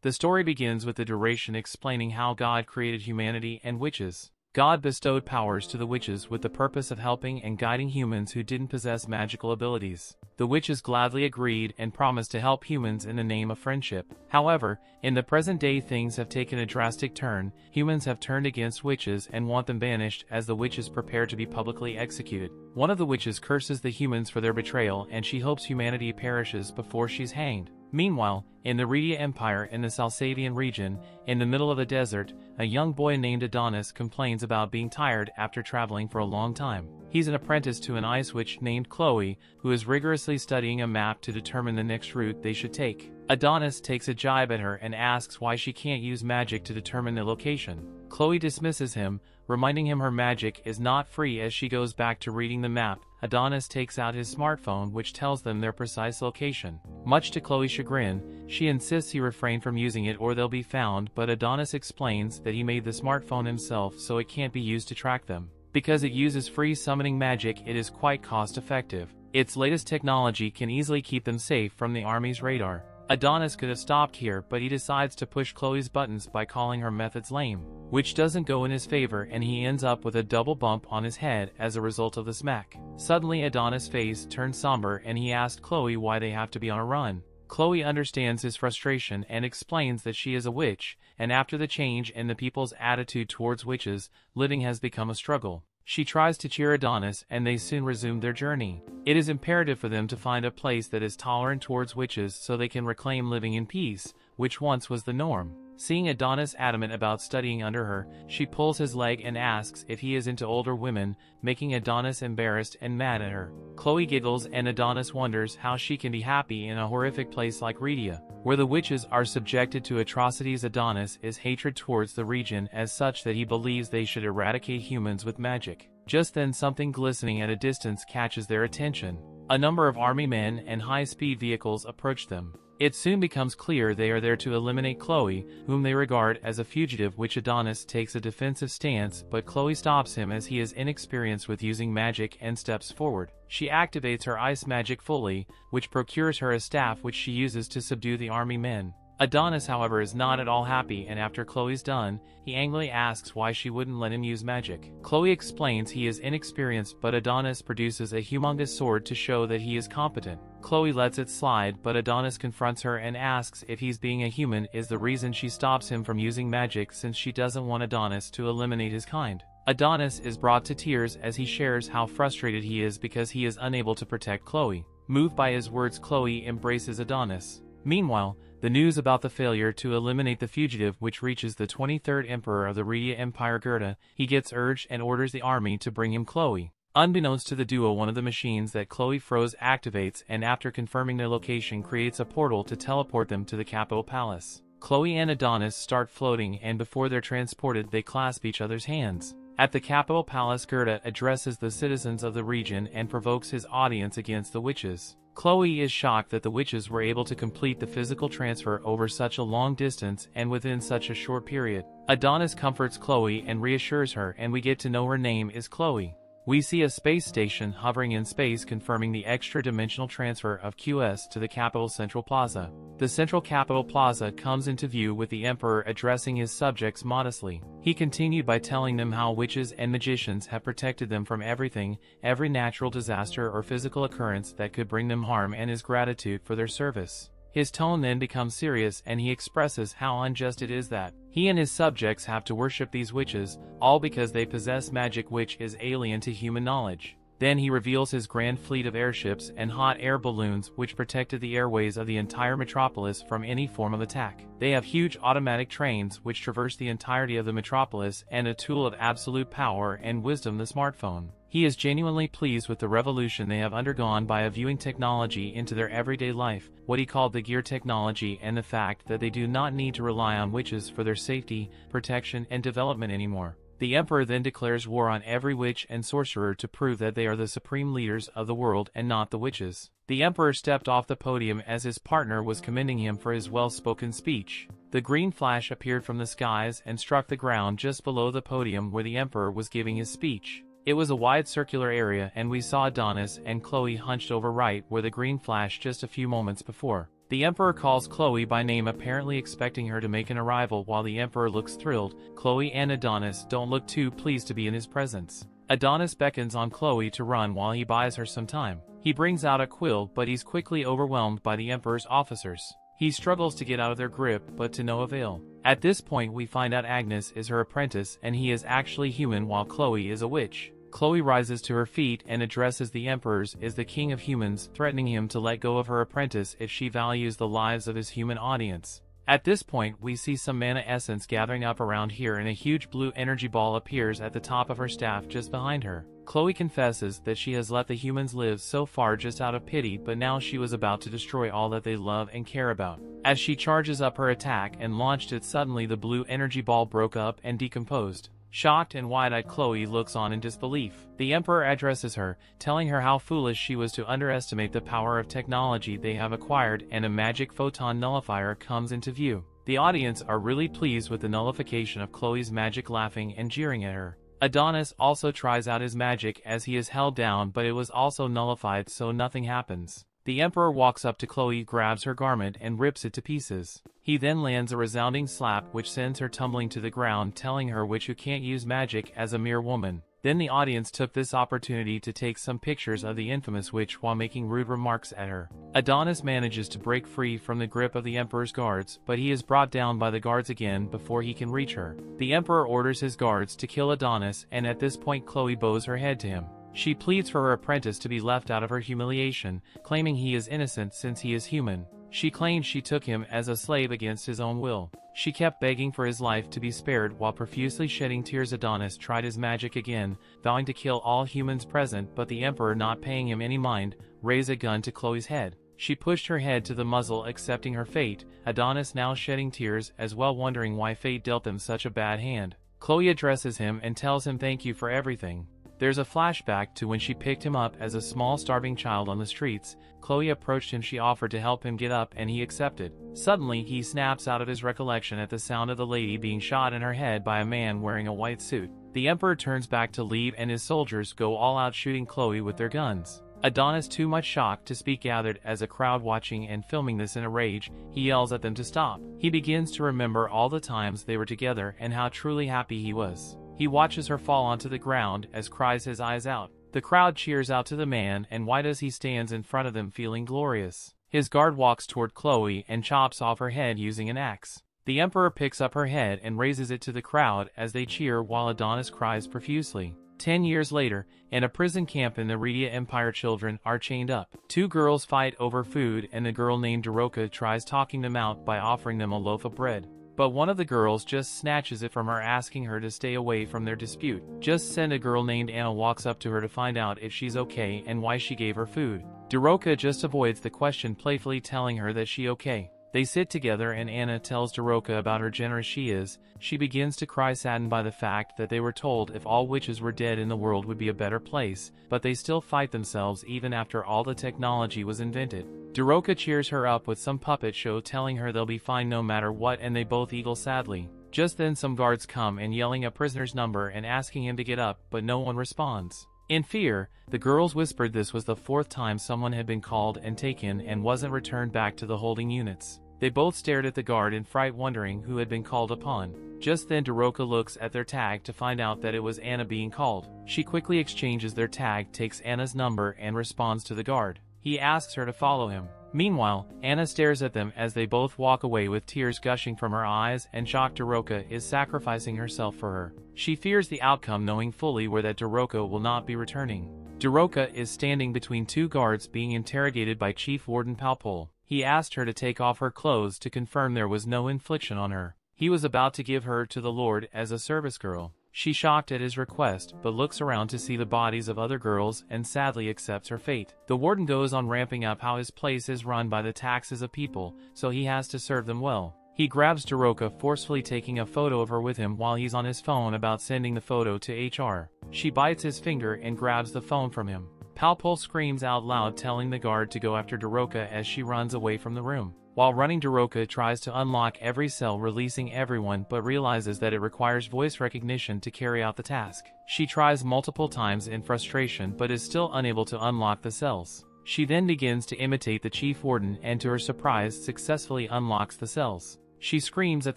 The story begins with the duration explaining how God created humanity and witches. God bestowed powers to the witches with the purpose of helping and guiding humans who didn't possess magical abilities. The witches gladly agreed and promised to help humans in the name of friendship. However, in the present day things have taken a drastic turn. Humans have turned against witches and want them banished as the witches prepare to be publicly executed. One of the witches curses the humans for their betrayal and she hopes humanity perishes before she's hanged. Meanwhile, in the Redia Empire in the Salsavian region, in the middle of the desert, a young boy named Adonis complains about being tired after traveling for a long time. He's an apprentice to an ice witch named Chloe, who is rigorously studying a map to determine the next route they should take. Adonis takes a jibe at her and asks why she can't use magic to determine the location. Chloe dismisses him, reminding him her magic is not free. As she goes back to reading the map, Adonis takes out his smartphone which tells them their precise location. Much to Chloe's chagrin, she insists he refrain from using it or they'll be found, but Adonis explains that he made the smartphone himself so it can't be used to track them. Because it uses free summoning magic, it is quite cost-effective. Its latest technology can easily keep them safe from the army's radar. Adonis could have stopped here, but he decides to push Chloe's buttons by calling her methods lame, which doesn't go in his favor and he ends up with a double bump on his head as a result of the smack. Suddenly Adonis' face turns somber and he asks Chloe why they have to be on a run. Chloe understands his frustration and explains that she is a witch, and after the change in the people's attitude towards witches, living has become a struggle. She tries to cheer Adonis and they soon resume their journey. It is imperative for them to find a place that is tolerant towards witches so they can reclaim living in peace, which once was the norm. Seeing Adonis adamant about studying under her, she pulls his leg and asks if he is into older women, making Adonis embarrassed and mad at her. Chloe giggles and Adonis wonders how she can be happy in a horrific place like Redia, where the witches are subjected to atrocities. Adonis is hatred towards the region as such that he believes they should eradicate humans with magic. Just then something glistening at a distance catches their attention. A number of army men and high-speed vehicles approach them. It soon becomes clear they are there to eliminate Chloe, whom they regard as a fugitive, which Adonis takes a defensive stance, but Chloe stops him as he is inexperienced with using magic and steps forward. She activates her ice magic fully, which procures her a staff which she uses to subdue the army men. Adonis, however, is not at all happy, and after Chloe's done, he angrily asks why she wouldn't let him use magic. Chloe explains he is inexperienced, but Adonis produces a humongous sword to show that he is competent. Chloe lets it slide, but Adonis confronts her and asks if he's being a human is the reason she stops him from using magic, since she doesn't want Adonis to eliminate his kind. Adonis is brought to tears as he shares how frustrated he is because he is unable to protect Chloe. Moved by his words, Chloe embraces Adonis. Meanwhile, the news about the failure to eliminate the fugitive which reaches the 23rd Emperor of the Redia Empire Gerda, he gets urged and orders the army to bring him Chloe. Unbeknownst to the duo, one of the machines that Chloe froze activates and after confirming their location creates a portal to teleport them to the capital palace. Chloe and Adonis start floating and before they're transported they clasp each other's hands. At the capital palace, Gerda addresses the citizens of the region and provokes his audience against the witches. Chloe is shocked that the witches were able to complete the physical transfer over such a long distance and within such a short period. Adonis comforts Chloe and reassures her, and we get to know her name is Chloe. We see a space station hovering in space confirming the extra-dimensional transfer of QS to the capital Central Plaza. The Central Capital Plaza comes into view with the Emperor addressing his subjects modestly. He continued by telling them how witches and magicians have protected them from everything, every natural disaster or physical occurrence that could bring them harm, and his gratitude for their service. His tone then becomes serious and he expresses how unjust it is that he and his subjects have to worship these witches, all because they possess magic which is alien to human knowledge. Then he reveals his grand fleet of airships and hot air balloons which protected the airways of the entire metropolis from any form of attack. They have huge automatic trains which traverse the entirety of the metropolis and a tool of absolute power and wisdom, the smartphone. He is genuinely pleased with the revolution they have undergone by viewing technology into their everyday life, what he called the gear technology, and the fact that they do not need to rely on witches for their safety, protection, and development anymore. The Emperor then declares war on every witch and sorcerer to prove that they are the supreme leaders of the world and not the witches. The Emperor stepped off the podium as his partner was commending him for his well-spoken speech. The green flash appeared from the skies and struck the ground just below the podium where the Emperor was giving his speech. It was a wide circular area and we saw Adonis and Chloe hunched over right where the green flashed just a few moments before. The Emperor calls Chloe by name, apparently expecting her to make an arrival. While the Emperor looks thrilled, Chloe and Adonis don't look too pleased to be in his presence. Adonis beckons on Chloe to run while he buys her some time. He brings out a quill, but he's quickly overwhelmed by the Emperor's officers. He struggles to get out of their grip, but to no avail. At this point we find out Agnes is her apprentice and he is actually human while Chloe is a witch. Chloe rises to her feet and addresses the Emperor as the king of humans, threatening him to let go of her apprentice if she values the lives of his human audience. At this point we see some mana essence gathering up around here and a huge blue energy ball appears at the top of her staff just behind her. Chloe confesses that she has let the humans live so far just out of pity, but now she was about to destroy all that they love and care about. As she charges up her attack and launched it, suddenly the blue energy ball broke up and decomposed. Shocked and wide-eyed, Chloe looks on in disbelief. The Emperor addresses her, telling her how foolish she was to underestimate the power of technology they have acquired, and a magic photon nullifier comes into view. The audience are really pleased with the nullification of Chloe's magic, laughing and jeering at her. Adonis also tries out his magic as he is held down, but it was also nullified, so nothing happens. The Emperor walks up to Chloe, grabs her garment and rips it to pieces. He then lands a resounding slap which sends her tumbling to the ground, telling her witch who can't use magic as a mere woman. Then the audience took this opportunity to take some pictures of the infamous witch while making rude remarks at her. Adonis manages to break free from the grip of the Emperor's guards, but he is brought down by the guards again before he can reach her. The Emperor orders his guards to kill Adonis, and at this point Chloe bows her head to him. She pleads for her apprentice to be left out of her humiliation, claiming he is innocent since he is human. She claims she took him as a slave against his own will. She kept begging for his life to be spared while profusely shedding tears. Adonis tried his magic again, vowing to kill all humans present, but the Emperor, not paying him any mind, raised a gun to Chloe's head. She pushed her head to the muzzle, accepting her fate, Adonis now shedding tears as well, wondering why fate dealt them such a bad hand. Chloe addresses him and tells him thank you for everything. There's a flashback to when she picked him up as a small starving child on the streets. Chloe approached him, she offered to help him get up and he accepted. Suddenly he snaps out of his recollection at the sound of the lady being shot in her head by a man wearing a white suit. The Emperor turns back to leave and his soldiers go all out, shooting Chloe with their guns. Adonis, too much shocked to speak, gathered as a crowd watching and filming this. In a rage, he yells at them to stop. He begins to remember all the times they were together and how truly happy he was. He watches her fall onto the ground as cries his eyes out. The crowd cheers out to the man, and why does he stands in front of them feeling glorious. His guard walks toward Chloe and chops off her head using an axe. The Emperor picks up her head and raises it to the crowd as they cheer while Adonis cries profusely. 10 years later, in a prison camp in the Redia Empire, children are chained up. Two girls fight over food and a girl named Daroka tries talking them out by offering them a loaf of bread. But one of the girls just snatches it from her, asking her to stay away from their dispute. Just then a girl named Anna walks up to her to find out if she's okay and why she gave her food. Daroka just avoids the question, playfully telling her that she okay. They sit together and Anna tells Daroka about how generous she is. She begins to cry, saddened by the fact that they were told if all witches were dead in the world would be a better place, but they still fight themselves even after all the technology was invented. Daroka cheers her up with some puppet show, telling her they'll be fine no matter what, and they both eagle sadly. Just then some guards come and yelling a prisoner's number and asking him to get up, but no one responds. In fear, the girls whispered this was the 4th time someone had been called and taken and wasn't returned back to the holding units. They both stared at the guard in fright, wondering who had been called upon. Just then Daroka looks at their tag to find out that it was Anna being called. She quickly exchanges their tag, takes Anna's number and responds to the guard. He asks her to follow him. Meanwhile, Anna stares at them as they both walk away with tears gushing from her eyes, and shocked Daroka is sacrificing herself for her. She fears the outcome, knowing fully well that Daroka will not be returning. Daroka is standing between two guards being interrogated by Chief Warden Palpol. He asked her to take off her clothes to confirm there was no infliction on her. He was about to give her to the Lord as a service girl. She shocked at his request, but looks around to see the bodies of other girls and sadly accepts her fate. The warden goes on ramping up how his place is run by the taxes of people, so he has to serve them well. He grabs Daroka, forcefully taking a photo of her with him while he's on his phone about sending the photo to HR. She bites his finger and grabs the phone from him. Palpol screams out loud, telling the guard to go after Daroka as she runs away from the room. While running, Daroka tries to unlock every cell, releasing everyone, but realizes that it requires voice recognition to carry out the task. She tries multiple times in frustration but is still unable to unlock the cells. She then begins to imitate the chief warden and to her surprise successfully unlocks the cells. She screams at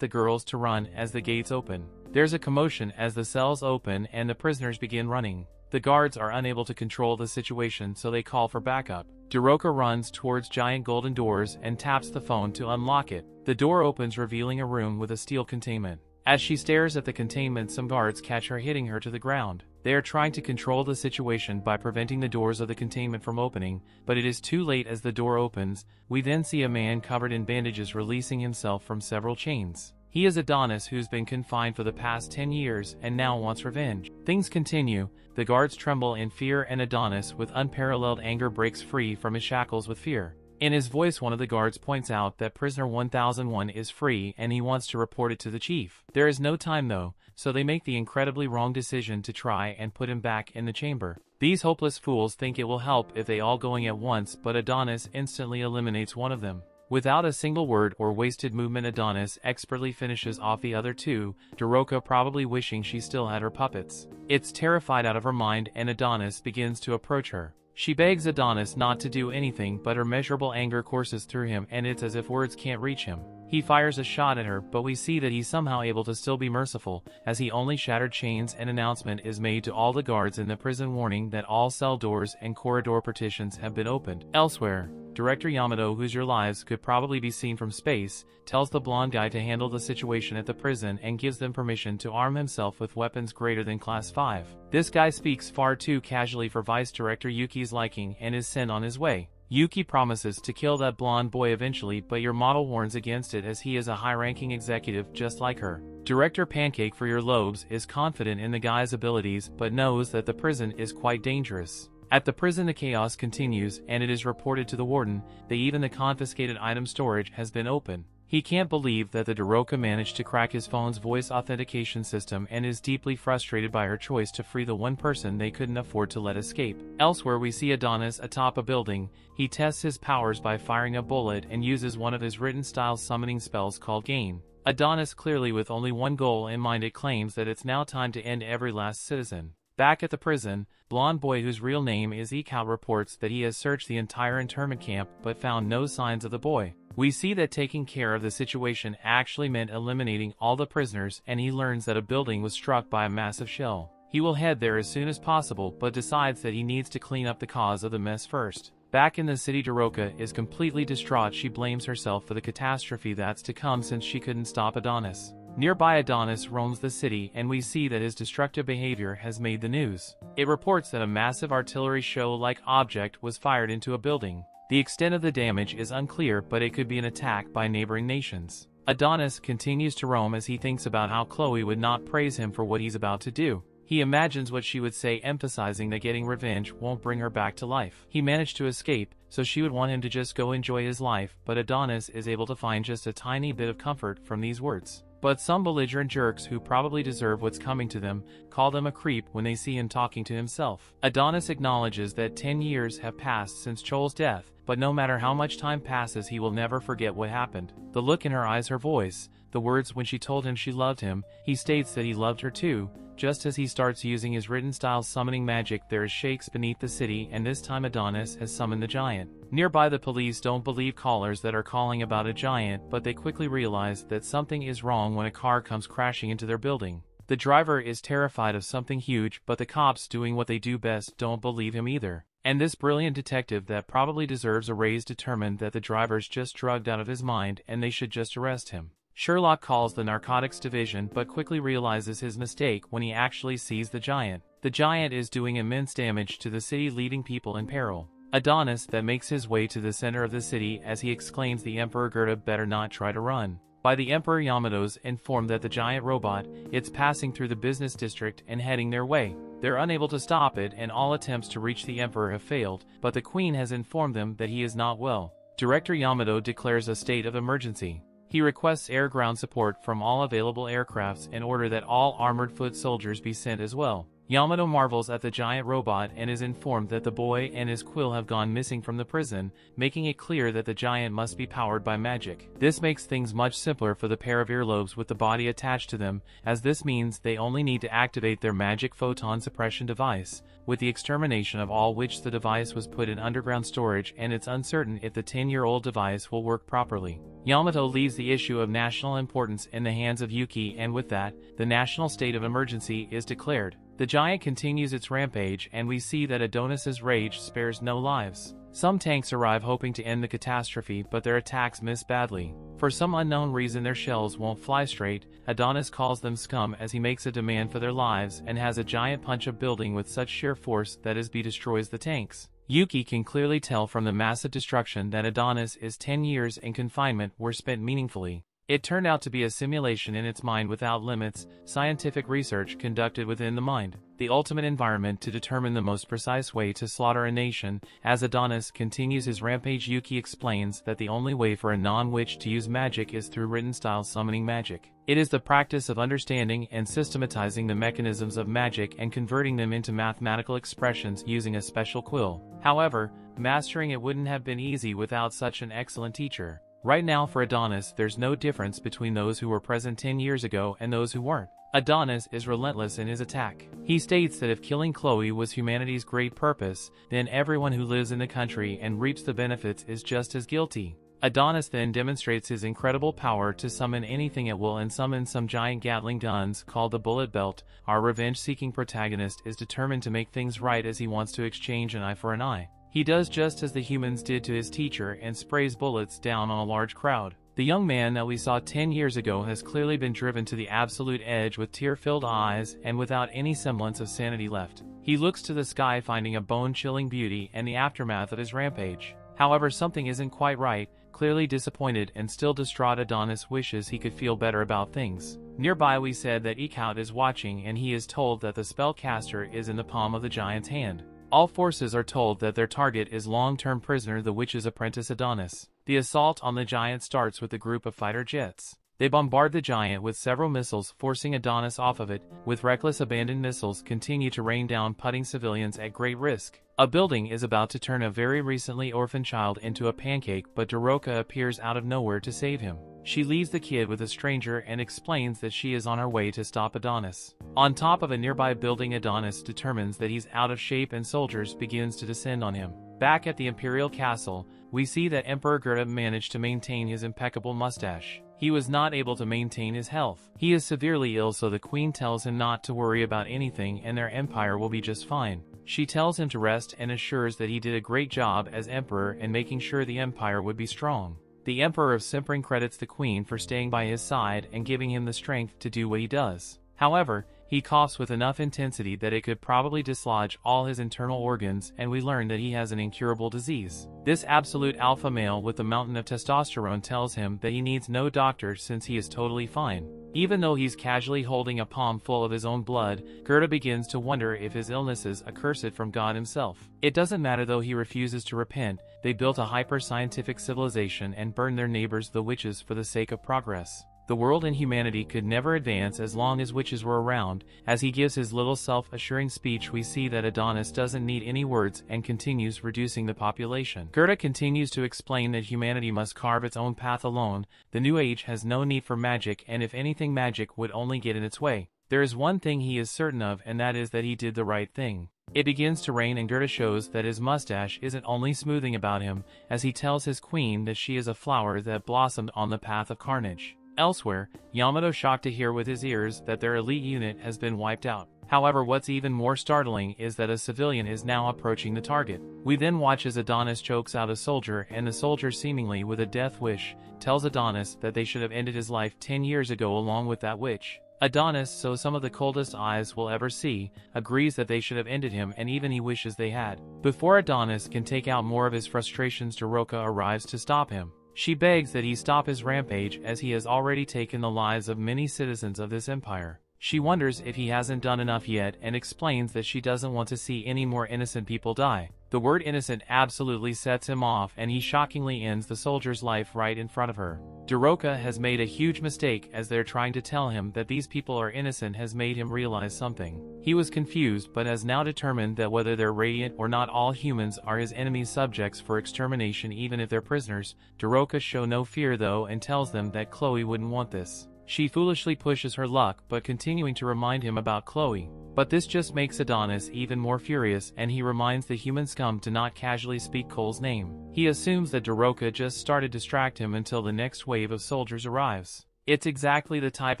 the girls to run as the gates open. There's a commotion as the cells open and the prisoners begin running. The guards are unable to control the situation, so they call for backup. Daroka runs towards giant golden doors and taps the phone to unlock it. The door opens, revealing a room with a steel containment. As she stares at the containment, some guards catch her, hitting her to the ground. They are trying to control the situation by preventing the doors of the containment from opening, but it is too late as the door opens. We then see a man covered in bandages releasing himself from several chains. He is Adonis, who's been confined for the past 10 years and now wants revenge. Things continue. The guards tremble in fear and Adonis, with unparalleled anger, breaks free from his shackles with fear. In his voice, one of the guards points out that prisoner 1001 is free and he wants to report it to the chief. There is no time though, so they make the incredibly wrong decision to try and put him back in the chamber. These hopeless fools think it will help if they all going at once, but Adonis instantly eliminates one of them. Without a single word or wasted movement, Adonis expertly finishes off the other two, Daroka probably wishing she still had her puppets. It's terrified out of her mind and Adonis begins to approach her. She begs Adonis not to do anything, but her measurable anger courses through him and it's as if words can't reach him. He fires a shot at her, but we see that he's somehow able to still be merciful, as he only shattered chains. An announcement is made to all the guards in the prison warning that all cell doors and corridor partitions have been opened. Elsewhere, Director Yamato, whose your lives could probably be seen from space, tells the blonde guy to handle the situation at the prison and gives them permission to arm himself with weapons greater than Class 5. This guy speaks far too casually for Vice Director Yuki's liking and is sent on his way. Yuki promises to kill that blonde boy eventually, but your model warns against it as he is a high-ranking executive just like her. Director Pancake, for your lobes, is confident in the guy's abilities but knows that the prison is quite dangerous. At the prison, the chaos continues and it is reported to the warden that even the confiscated item storage has been open. He can't believe that the Daroka managed to crack his phone's voice authentication system and is deeply frustrated by her choice to free the one person they couldn't afford to let escape. Elsewhere, we see Adonis atop a building. He tests his powers by firing a bullet and uses one of his written style summoning spells called Gain. Adonis, clearly with only one goal in mind, it claims that it's now time to end every last citizen. Back at the prison, blonde boy, whose real name is Ikao, reports that he has searched the entire internment camp but found no signs of the boy. We see that taking care of the situation actually meant eliminating all the prisoners, and he learns that a building was struck by a massive shell. He will head there as soon as possible but decides that he needs to clean up the cause of the mess first. Back in the city, Daroka is completely distraught. She blames herself for the catastrophe that's to come since she couldn't stop Adonis. Nearby, Adonis roams the city and we see that his destructive behavior has made the news. It reports that a massive artillery show-like object was fired into a building. The extent of the damage is unclear, but it could be an attack by neighboring nations. Adonis continues to roam as he thinks about how Chloe would not praise him for what he's about to do. He imagines what she would say, emphasizing that getting revenge won't bring her back to life. He managed to escape, so she would want him to just go enjoy his life, but Adonis is able to find just a tiny bit of comfort from these words. But some belligerent jerks who probably deserve what's coming to them call him a creep when they see him talking to himself. Adonis acknowledges that 10 years have passed since Chol's death, but no matter how much time passes, he will never forget what happened. The look in her eyes, her voice, the words when she told him she loved him. He states that he loved her too. Just as he starts using his written style summoning magic, there is shakes beneath the city, and this time Adonis has summoned the giant. Nearby, the police don't believe callers that are calling about a giant, but they quickly realize that something is wrong when a car comes crashing into their building. The driver is terrified of something huge, but the cops, doing what they do best, don't believe him either. And this brilliant detective that probably deserves a raise determined that the driver's just drugged out of his mind and they should just arrest him. Sherlock calls the narcotics division but quickly realizes his mistake when he actually sees the giant. The giant is doing immense damage to the city, leaving people in peril. Adonis that makes his way to the center of the city as he exclaims the Emperor Gerda better not try to run. By the Emperor, Yamato's informed that the giant robot, it's passing through the business district and heading their way. They're unable to stop it and all attempts to reach the Emperor have failed, but the Queen has informed them that he is not well. Director Yamato declares a state of emergency. He requests air-ground support from all available aircrafts in order that all armored foot soldiers be sent as well. Yamato marvels at the giant robot and is informed that the boy and his quill have gone missing from the prison, making it clear that the giant must be powered by magic. This makes things much simpler for the pair of earlobes with the body attached to them, as this means they only need to activate their magic photon suppression device, with the extermination of all which the device was put in underground storage, and it's uncertain if the 10-year-old device will work properly. Yamato leaves the issue of national importance in the hands of Yuki, and with that, the national state of emergency is declared. The giant continues its rampage, and we see that Adonis's rage spares no lives. Some tanks arrive hoping to end the catastrophe, but their attacks miss badly. For some unknown reason their shells won't fly straight. Adonis calls them scum as he makes a demand for their lives and has a giant punch a building with such sheer force that his destroys the tanks. Yuki can clearly tell from the massive destruction that Adonis' 10 years in confinement were spent meaningfully. It turned out to be a simulation in its mind without limits, scientific research conducted within the mind, the ultimate environment to determine the most precise way to slaughter a nation. As Adonis continues his rampage, Yuki explains that the only way for a non-witch to use magic is through written-style summoning magic. It is the practice of understanding and systematizing the mechanisms of magic and converting them into mathematical expressions using a special quill. However, mastering it wouldn't have been easy without such an excellent teacher. Right now for Adonis there's no difference between those who were present 10 years ago and those who weren't. Adonis is relentless in his attack. He states that if killing Chloe was humanity's great purpose, then everyone who lives in the country and reaps the benefits is just as guilty. Adonis then demonstrates his incredible power to summon anything at will and summons some giant Gatling guns called the Bullet Belt. Our revenge-seeking protagonist is determined to make things right as he wants to exchange an eye for an eye. He does just as the humans did to his teacher and sprays bullets down on a large crowd. The young man that we saw 10 years ago has clearly been driven to the absolute edge with tear-filled eyes and without any semblance of sanity left. He looks to the sky, finding a bone-chilling beauty and the aftermath of his rampage. However, something isn't quite right. Clearly disappointed and still distraught, Adonis wishes he could feel better about things. Nearby we said that Ekaut is watching, and he is told that the spellcaster is in the palm of the giant's hand. All forces are told that their target is long-term prisoner the witch's apprentice Adonis. The assault on the giant starts with a group of fighter jets. They bombard the giant with several missiles, forcing Adonis off of it. With reckless abandon, missiles continue to rain down, putting civilians at great risk. A building is about to turn a very recently orphaned child into a pancake, but Doroka appears out of nowhere to save him. She leaves the kid with a stranger and explains that she is on her way to stop Adonis. On top of a nearby building, Adonis determines that he's out of shape and soldiers begins to descend on him. Back at the Imperial Castle, we see that Emperor Gerda managed to maintain his impeccable mustache. He was not able to maintain his health. He is severely ill, so the queen tells him not to worry about anything and their empire will be just fine. She tells him to rest and assures that he did a great job as emperor in making sure the empire would be strong. The Emperor of Simpering credits the queen for staying by his side and giving him the strength to do what he does. However, he coughs with enough intensity that it could probably dislodge all his internal organs, and we learn that he has an incurable disease. This absolute alpha male with a mountain of testosterone tells him that he needs no doctor since he is totally fine. Even though he's casually holding a palm full of his own blood, Gerda begins to wonder if his illness is a curse from God himself. It doesn't matter though, he refuses to repent. They built a hyper-scientific civilization and burned their neighbors the witches for the sake of progress. The world and humanity could never advance as long as witches were around. As he gives his little self-assuring speech, we see that Adonis doesn't need any words and continues reducing the population. Gerda continues to explain that humanity must carve its own path alone. The new age has no need for magic, and if anything, magic would only get in its way. There is one thing he is certain of, and that is that he did the right thing. It begins to rain, and Gerda shows that his mustache isn't only smoothing about him, as he tells his queen that she is a flower that blossomed on the path of carnage. Elsewhere, Yamato shocked to hear with his ears that their elite unit has been wiped out. However, what's even more startling is that a civilian is now approaching the target. We then watch as Adonis chokes out a soldier, and the soldier, seemingly with a death wish, tells Adonis that they should have ended his life 10 years ago along with that witch. Adonis, so some of the coldest eyes will ever see, agrees that they should have ended him, and even he wishes they had. Before Adonis can take out more of his frustrations, Doroka arrives to stop him. She begs that he stop his rampage as he has already taken the lives of many citizens of this empire. She wonders if he hasn't done enough yet and explains that she doesn't want to see any more innocent people die. The word innocent absolutely sets him off, and he shockingly ends the soldier's life right in front of her. Daroka has made a huge mistake, as they're trying to tell him that these people are innocent has made him realize something. He was confused but has now determined that whether they're radiant or not, all humans are his enemy's subjects for extermination, even if they're prisoners. Daroka shows no fear though and tells them that Chloe wouldn't want this. She foolishly pushes her luck, but continuing to remind him about Chloe. But this just makes Adonis even more furious, and he reminds the human scum to not casually speak Cole's name. He assumes that Daroka just started to distract him until the next wave of soldiers arrives. It's exactly the type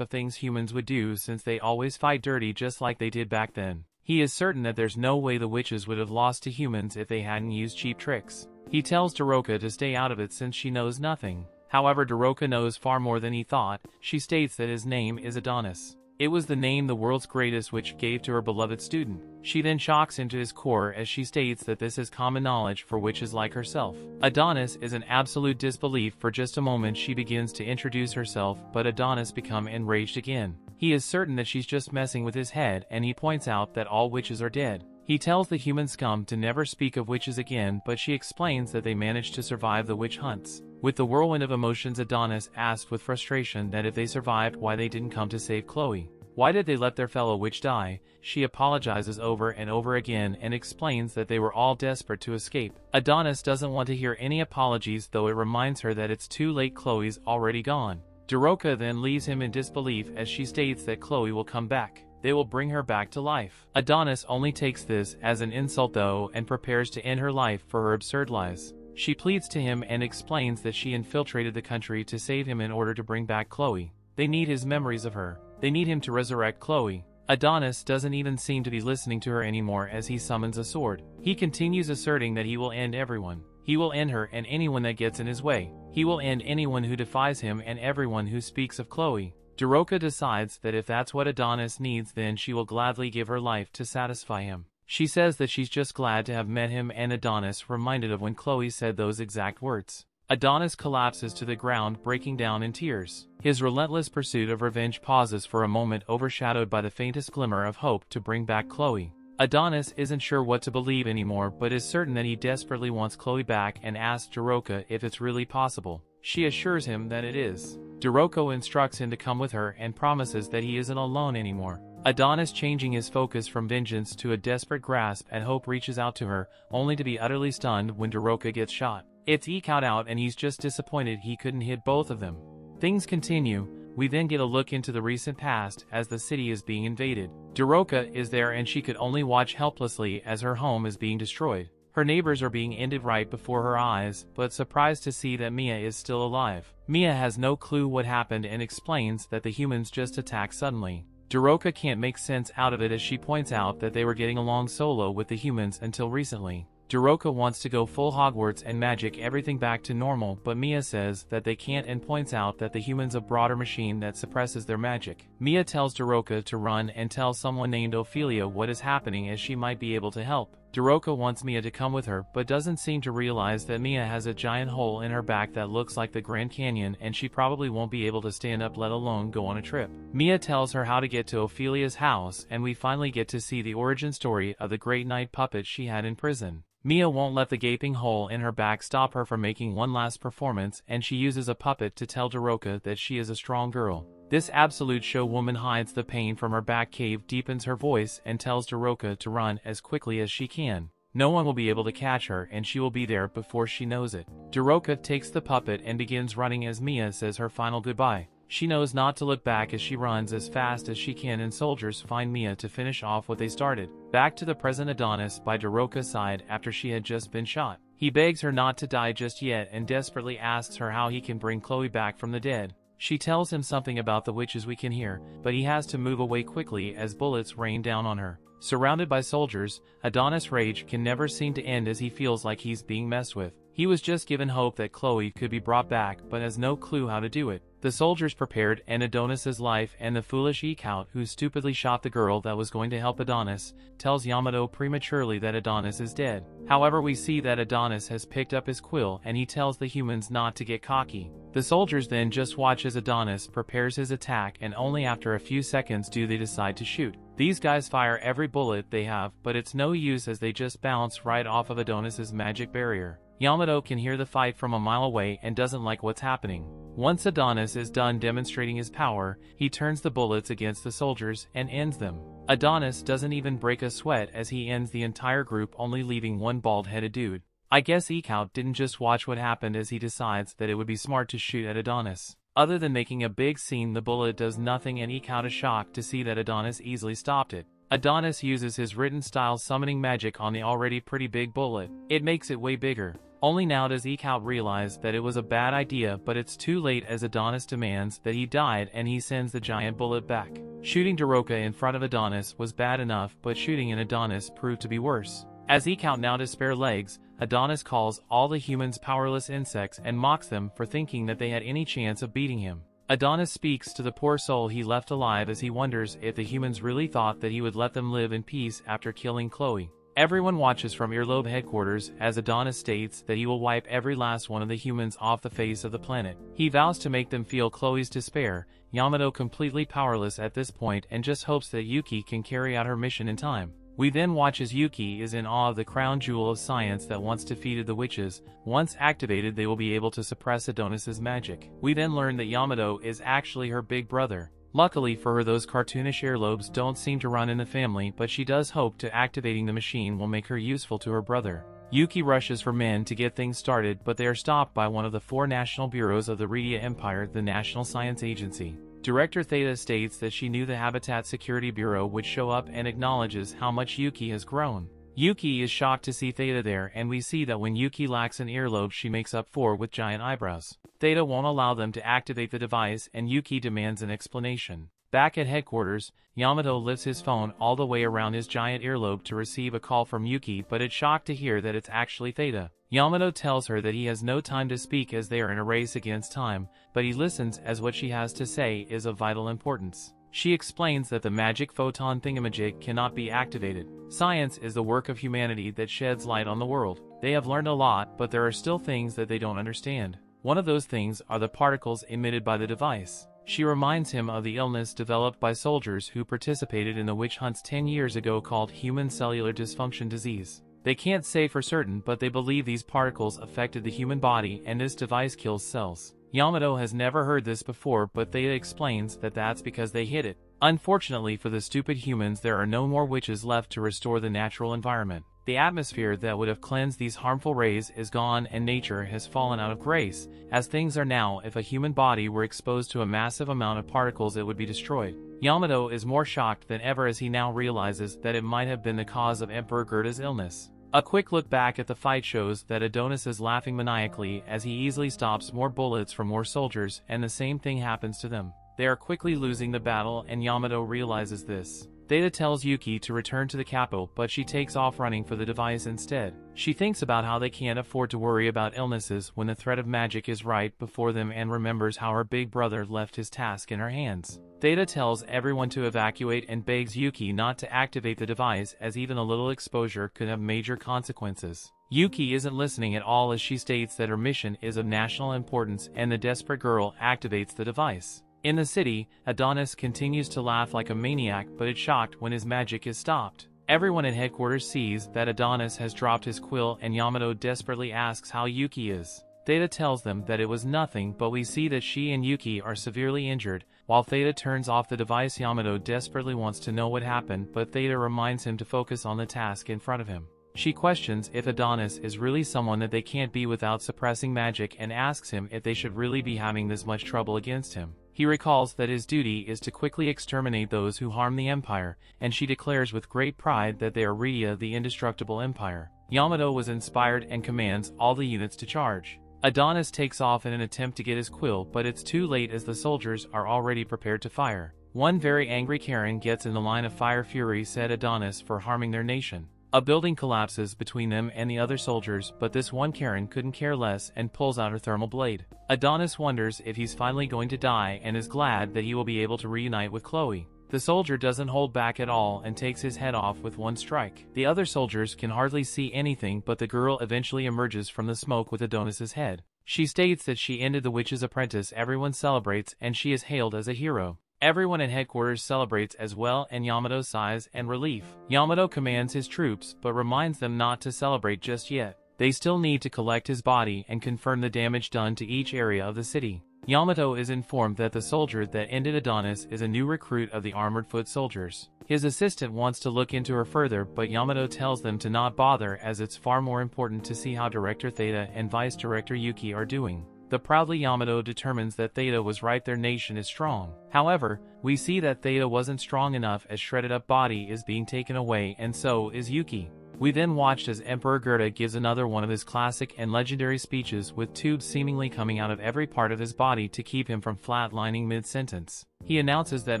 of things humans would do, since they always fight dirty just like they did back then. He is certain that there's no way the witches would have lost to humans if they hadn't used cheap tricks. He tells Daroka to stay out of it since she knows nothing. However, Daroka knows far more than he thought. She states that his name is Adonis. It was the name the world's greatest witch gave to her beloved student. She then shocks him to his core as she states that this is common knowledge for witches like herself. Adonis is in absolute disbelief. For just a moment she begins to introduce herself, but Adonis becomes enraged again. He is certain that she's just messing with his head, and he points out that all witches are dead. He tells the human scum to never speak of witches again, but she explains that they managed to survive the witch hunts. With the whirlwind of emotions, Adonis asks with frustration that if they survived, why they didn't come to save Chloe. Why did they let their fellow witch die? She apologizes over and over again and explains that they were all desperate to escape. Adonis doesn't want to hear any apologies, though it reminds her that it's too late, Chloe's already gone. Daroka then leaves him in disbelief as she states that Chloe will come back. They will bring her back to life. Adonis only takes this as an insult though, and prepares to end her life for her absurd lies. She pleads to him and explains that she infiltrated the country to save him in order to bring back Chloe. They need his memories of her. They need him to resurrect Chloe. Adonis doesn't even seem to be listening to her anymore as he summons a sword. He continues asserting that he will end everyone. He will end her and anyone that gets in his way. He will end anyone who defies him and everyone who speaks of Chloe. Daroka decides that if that's what Adonis needs, then she will gladly give her life to satisfy him. She says that she's just glad to have met him, and Adonis reminded of when Chloe said those exact words. Adonis collapses to the ground, breaking down in tears. His relentless pursuit of revenge pauses for a moment, overshadowed by the faintest glimmer of hope to bring back Chloe. Adonis isn't sure what to believe anymore, but is certain that he desperately wants Chloe back and asks Daroka if it's really possible. She assures him that it is. Daroka instructs him to come with her and promises that he isn't alone anymore. Adonis, changing his focus from vengeance to a desperate grasp at hope, reaches out to her, only to be utterly stunned when Daroka gets shot. It's eke out and he's just disappointed he couldn't hit both of them. Things continue. We then get a look into the recent past as the city is being invaded. Daroka is there and she could only watch helplessly as her home is being destroyed. Her neighbors are being ended right before her eyes, but surprised to see that Mia is still alive. Mia has no clue what happened and explains that the humans just attacked suddenly. Daroka can't make sense out of it as she points out that they were getting along solo with the humans until recently. Daroka wants to go full Hogwarts and magic everything back to normal, but Mia says that they can't and points out that the humans a broader machine that suppresses their magic. Mia tells Daroka to run and tell someone named Ophelia what is happening as she might be able to help. Daroka wants Mia to come with her, but doesn't seem to realize that Mia has a giant hole in her back that looks like the Grand Canyon and she probably won't be able to stand up, let alone go on a trip. Mia tells her how to get to Ophelia's house, and we finally get to see the origin story of the Great Knight puppet she had in prison. Mia won't let the gaping hole in her back stop her from making one last performance, and she uses a puppet to tell Daroka that she is a strong girl. This absolute show woman hides the pain from her back cave, deepens her voice, and tells Daroka to run as quickly as she can. No one will be able to catch her, and she will be there before she knows it. Daroka takes the puppet and begins running as Mia says her final goodbye. She knows not to look back as she runs as fast as she can, and soldiers find Mia to finish off what they started. Back to the present, Adonis by Daroka's side after she had just been shot. He begs her not to die just yet and desperately asks her how he can bring Chloe back from the dead. She tells him something about the witches we can hear, but he has to move away quickly as bullets rain down on her. Surrounded by soldiers, Adonis' rage can never seem to end as he feels like he's being messed with. He was just given hope that Chloe could be brought back, but has no clue how to do it. The soldiers prepared Adonis's life, and the foolish Ecout, who stupidly shot the girl that was going to help Adonis, tells Yamato prematurely that Adonis is dead. However, we see that Adonis has picked up his quill and he tells the humans not to get cocky. The soldiers then just watch as Adonis prepares his attack, and only after a few seconds do they decide to shoot. These guys fire every bullet they have, but it's no use as they just bounce right off of Adonis's magic barrier. Yamato can hear the fight from a mile away and doesn't like what's happening. Once Adonis is done demonstrating his power, he turns the bullets against the soldiers and ends them. Adonis doesn't even break a sweat as he ends the entire group, only leaving one bald-headed dude. I guess Ecout didn't just watch what happened as he decides that it would be smart to shoot at Adonis. Other than making a big scene, the bullet does nothing and Ecout is shocked to see that Adonis easily stopped it. Adonis uses his written style summoning magic on the already pretty big bullet. It makes it way bigger. Only now does Ecout realize that it was a bad idea, but it's too late as Adonis demands that he died and he sends the giant bullet back. Shooting Daroka in front of Adonis was bad enough, but shooting in Adonis proved to be worse. As Ecout now to spare legs, Adonis calls all the humans powerless insects and mocks them for thinking that they had any chance of beating him. Adonis speaks to the poor soul he left alive as he wonders if the humans really thought that he would let them live in peace after killing Chloe. Everyone watches from earlobe headquarters as Adonis states that he will wipe every last one of the humans off the face of the planet. He vows to make them feel Chloe's despair. Yamato completely powerless at this point and just hopes that Yuki can carry out her mission in time. We then watch as Yuki is in awe of the crown jewel of science that once defeated the witches. Once activated, they will be able to suppress Adonis's magic. We then learn that Yamato is actually her big brother. Luckily for her, those cartoonish earlobes don't seem to run in the family, but she does hope to activating the machine will make her useful to her brother. Yuki rushes for men to get things started, but they are stopped by one of the 4 national bureaus of the Redia Empire, the National Science Agency. Director Theta states that she knew the Habitat Security Bureau would show up and acknowledges how much Yuki has grown. Yuki is shocked to see Theta there, and we see that when Yuki lacks an earlobe she makes up for with giant eyebrows. Theta won't allow them to activate the device and Yuki demands an explanation. Back at headquarters, Yamato lifts his phone all the way around his giant earlobe to receive a call from Yuki, but is shocked to hear that it's actually Theta. Yamato tells her that he has no time to speak as they are in a race against time, but he listens as what she has to say is of vital importance. She explains that the magic photon thingamajig cannot be activated. Science is the work of humanity that sheds light on the world. They have learned a lot, but there are still things that they don't understand. One of those things are the particles emitted by the device. She reminds him of the illness developed by soldiers who participated in the witch hunts 10 years ago called human cellular dysfunction disease. They can't say for certain, but they believe these particles affected the human body and this device kills cells. Yamato has never heard this before, but Theta explains that that's because they hid it. Unfortunately for the stupid humans, there are no more witches left to restore the natural environment. The atmosphere that would have cleansed these harmful rays is gone and nature has fallen out of grace. As things are now, if a human body were exposed to a massive amount of particles, it would be destroyed. Yamato is more shocked than ever as he now realizes that it might have been the cause of Emperor Gerda's illness. A quick look back at the fight shows that Adonis is laughing maniacally as he easily stops more bullets from more soldiers, and the same thing happens to them. They are quickly losing the battle and Yamato realizes this. Theta tells Yuki to return to the capital, but she takes off running for the device instead. She thinks about how they can't afford to worry about illnesses when the threat of magic is right before them and remembers how her big brother left his task in her hands. Theta tells everyone to evacuate and begs Yuki not to activate the device as even a little exposure could have major consequences. Yuki isn't listening at all as she states that her mission is of national importance and the desperate girl activates the device. In the city, Adonis continues to laugh like a maniac but is shocked when his magic is stopped. Everyone at headquarters sees that Adonis has dropped his quill and Yamato desperately asks how Yuki is. Theta tells them that it was nothing, but we see that she and Yuki are severely injured. While Theta turns off the device, Yamato desperately wants to know what happened, but Theta reminds him to focus on the task in front of him. She questions if Adonis is really someone that they can't be without suppressing magic and asks him if they should really be having this much trouble against him. He recalls that his duty is to quickly exterminate those who harm the Empire, and she declares with great pride that they are Redia, the indestructible Empire. Yamato was inspired and commands all the units to charge. Adonis takes off in an attempt to get his quill, but it's too late as the soldiers are already prepared to fire. One very angry Karen gets in the line of fire. Fury said Adonis for harming their nation. A building collapses between them and the other soldiers, but this one Karen couldn't care less and pulls out her thermal blade. Adonis wonders if he's finally going to die and is glad that he will be able to reunite with Chloe. The soldier doesn't hold back at all and takes his head off with one strike. The other soldiers can hardly see anything, but the girl eventually emerges from the smoke with Adonis's head. She states that she ended the witch's apprentice. Everyone celebrates and she is hailed as a hero. Everyone at headquarters celebrates as well, and Yamato sighs in relief. Yamato commands his troops but reminds them not to celebrate just yet. They still need to collect his body and confirm the damage done to each area of the city. Yamato is informed that the soldier that ended Adonis is a new recruit of the armored foot soldiers. His assistant wants to look into her further, but Yamato tells them to not bother as it's far more important to see how Director Theta and Vice Director Yuki are doing. The proudly Yamato determines that Theta was right, their nation is strong. However, we see that Theta wasn't strong enough as shredded up body is being taken away, and so is Yuki. We then watched as Emperor Gerda gives another one of his classic and legendary speeches with tubes seemingly coming out of every part of his body to keep him from flatlining mid-sentence. He announces that